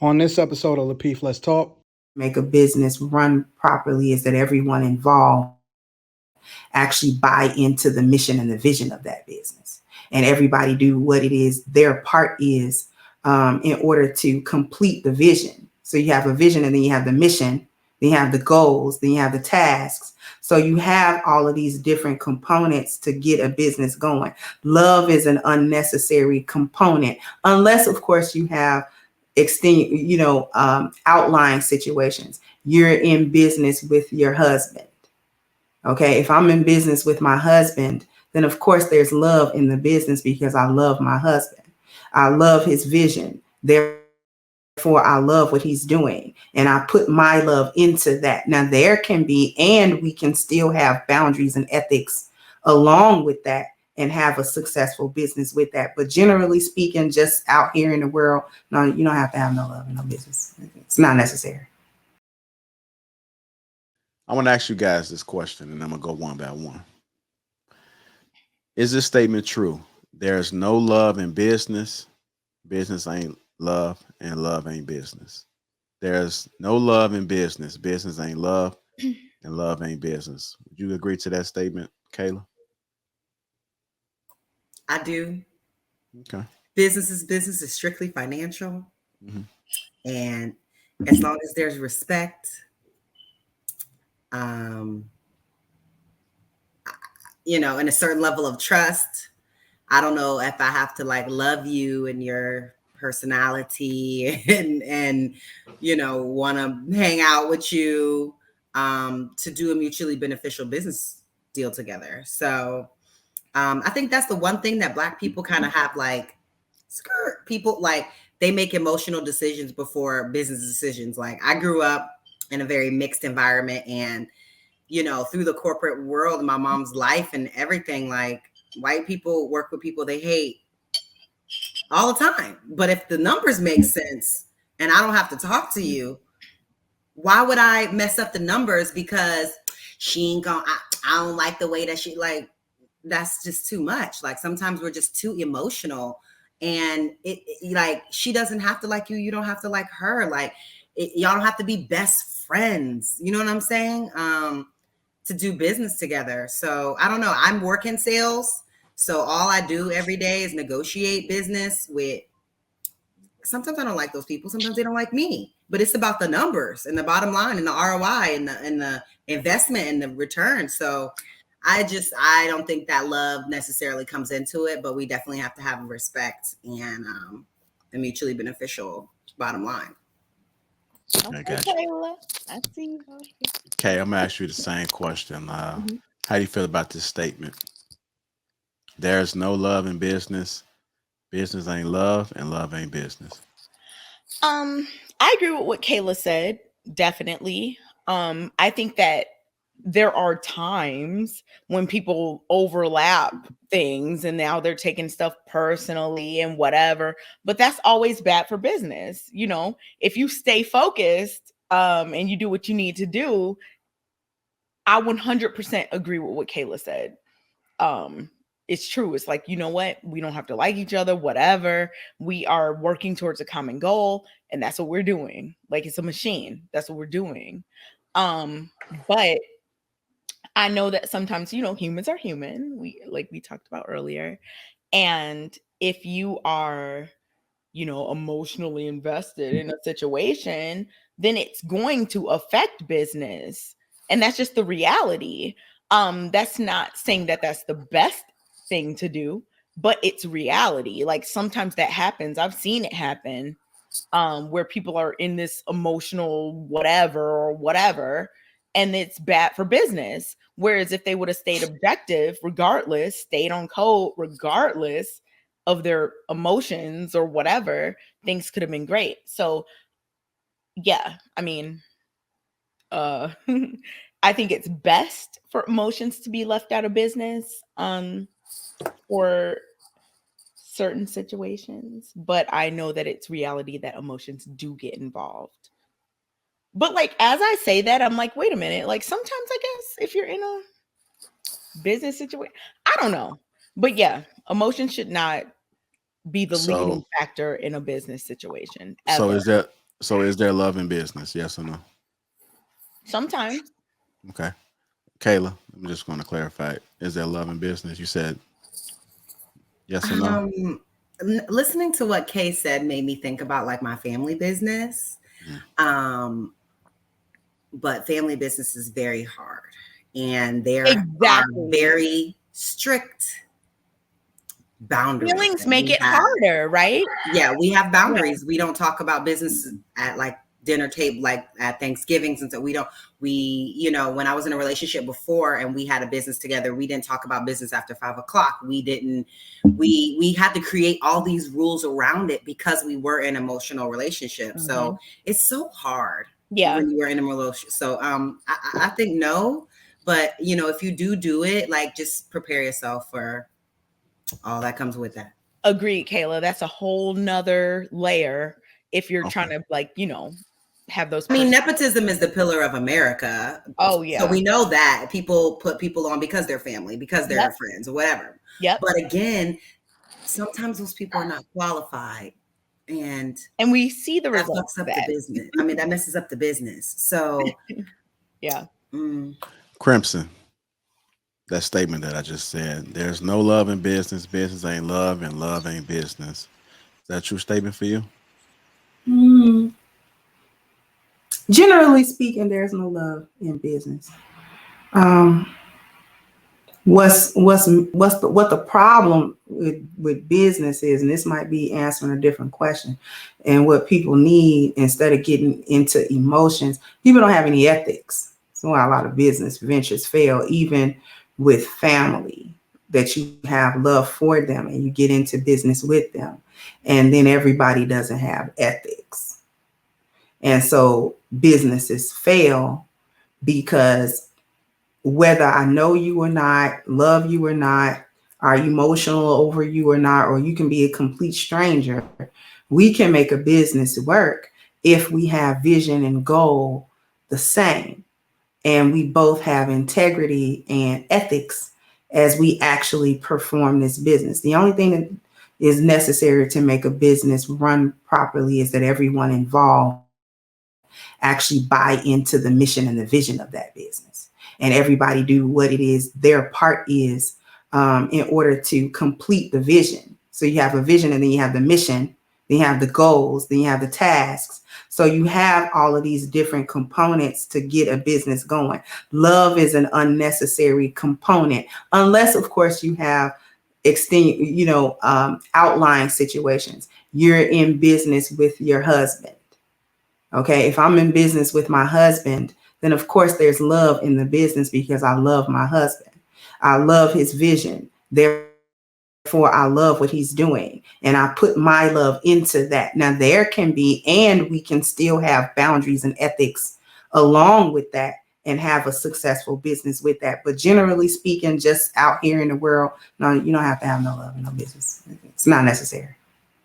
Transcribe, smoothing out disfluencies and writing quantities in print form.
On this episode of Lapeef, Let's Talk. Make a business run properly is that everyone involved actually buy into the mission and the vision of that business. And everybody do what it is their part is in order to complete the vision. So you have a vision and then you have the mission, then you have the goals, then you have the tasks. So you have all of these different components to get a business going. Love is an unnecessary component, unless, of course, you have outlying situations. You're in business with your husband. Okay, if I'm in business with my husband, then of course there's love in the business because I love my husband. I love his vision. Therefore, I love what he's doing. And I put my love into that. Now, there can be, and we can still have boundaries and ethics along with that and have a successful business with that. But generally speaking, just out here in the world, no, you don't have to have no love in no business. It's not necessary. I want to ask you guys this question, and I'm going to go one by one. Is this statement true? There's no love in business. Business ain't love, and love ain't business. There's no love in business. Business ain't love, and love ain't business. Would you agree to that statement, Kayla? I do. Okay. Business is strictly financial. Mm-hmm. And as long as there's respect, and a certain level of trust, I don't know if I have to like love you and your personality and want to hang out with you to do a mutually beneficial business deal together. So I think that's the one thing that Black people kind of have, like, people, like, they make emotional decisions before business decisions. Like, I grew up in a very mixed environment, and, through the corporate world, my mom's life and everything, like, white people work with people they hate all the time. But if the numbers make sense and I don't have to talk to you, why would I mess up the numbers because she ain't gonna, I don't like the way that she, like, that's just too much. Like, sometimes we're just too emotional, and it like, she doesn't have to like you. You don't have to like her. Like, y'all don't have to be best friends. You know what I'm saying? To do business together. So I don't know. I'm working sales. So all I do every day is negotiate business with, sometimes I don't like those people. Sometimes they don't like me, but it's about the numbers and the bottom line and the ROI and the investment and the return. So I don't think that love necessarily comes into it, but we definitely have to have respect and a mutually beneficial bottom line. Okay, Kayla, I see you. Okay, I'm gonna ask you the same question. How do you feel about this statement? There's no love in business. Business ain't love, and love ain't business. I agree with what Kayla said. Definitely. I think that there are times when people overlap things and now they're taking stuff personally and whatever, but that's always bad for business. If you stay focused and you do what you need to do, I 100% agree with what Kayla said. It's true. It's like, you know what? We don't have to like each other, whatever. We are working towards a common goal, and that's what we're doing. Like, it's a machine. That's what we're doing. But I know that sometimes, humans are human. We talked about earlier. And if you are, emotionally invested in a situation, then it's going to affect business. And that's just the reality. That's not saying that that's the best thing to do, but it's reality. Like, sometimes that happens. I've seen it happen where people are in this emotional whatever, and it's bad for business. Whereas if they would have stayed objective, stayed on code, regardless of their emotions or whatever, things could have been great. So yeah, I mean, I think it's best for emotions to be left out of business for certain situations, but I know that it's reality that emotions do get involved. But like, as I say that, I'm like, wait a minute. Like, sometimes I guess if you're in a business situation, I don't know. But yeah, emotions should not be the leading factor in a business situation. Ever. So So is there love in business? Yes or no? Sometimes. Okay. Kayla, I'm just going to clarify. Is there love in business? You said yes or no? Listening to what Kay said made me think about like my family business. But family business is very hard, and there are very strict boundaries. Feelings make it harder, right? Yeah, we have boundaries. We don't talk about business at like dinner table, like at Thanksgivings, and so you know, when I was in a relationship before and we had a business together, we didn't talk about business after 5 o'clock. We had to create all these rules around it because we were in an emotional relationship. So it's so hard. Yeah, when you were in a relationship. So I think no, but you know, if you do it, like just prepare yourself for all that comes with that. Agreed, Kayla. That's a whole nother layer if you're trying to, like, you know, have those. I mean, nepotism is the pillar of America. Oh, yeah. So we know that people put people on because they're family, because they're friends or whatever. Yeah. But again, sometimes those people are not qualified. And we see the results of the business. I mean, that messes up the business. So yeah. Crimson. That statement that I just said, there's no love in business. Business ain't love, and love ain't business. Is that a true statement for you? Generally speaking, there's no love in business. What the problem with business is, and this might be answering a different question, and what people need instead of getting into emotions, people don't have any ethics. So why a lot of business ventures fail, even with family, that you have love for them and you get into business with them, and then everybody doesn't have ethics. And so businesses fail because whether I know you or not, love you or not, are emotional over you or not, or you can be a complete stranger, we can make a business work if we have vision and goal the same. And we both have integrity and ethics as we actually perform this business. The only thing that is necessary to make a business run properly is that everyone involved actually buy into the mission and the vision of that business. And everybody do what it is their part is in order to complete the vision. So you have a vision, and then you have the mission, then you have the goals, then you have the tasks. So you have all of these different components to get a business going. Love is an unnecessary component, unless, of course, you have outlying situations. You're in business with your husband. Okay, if I'm in business with my husband, then of course there's love in the business because I love my husband. I love his vision. Therefore, I love what he's doing. And I put my love into that. Now, there can be, and we can still have boundaries and ethics along with that and have a successful business with that. But generally speaking, just out here in the world, no, you don't have to have no love in no business. It's not necessary.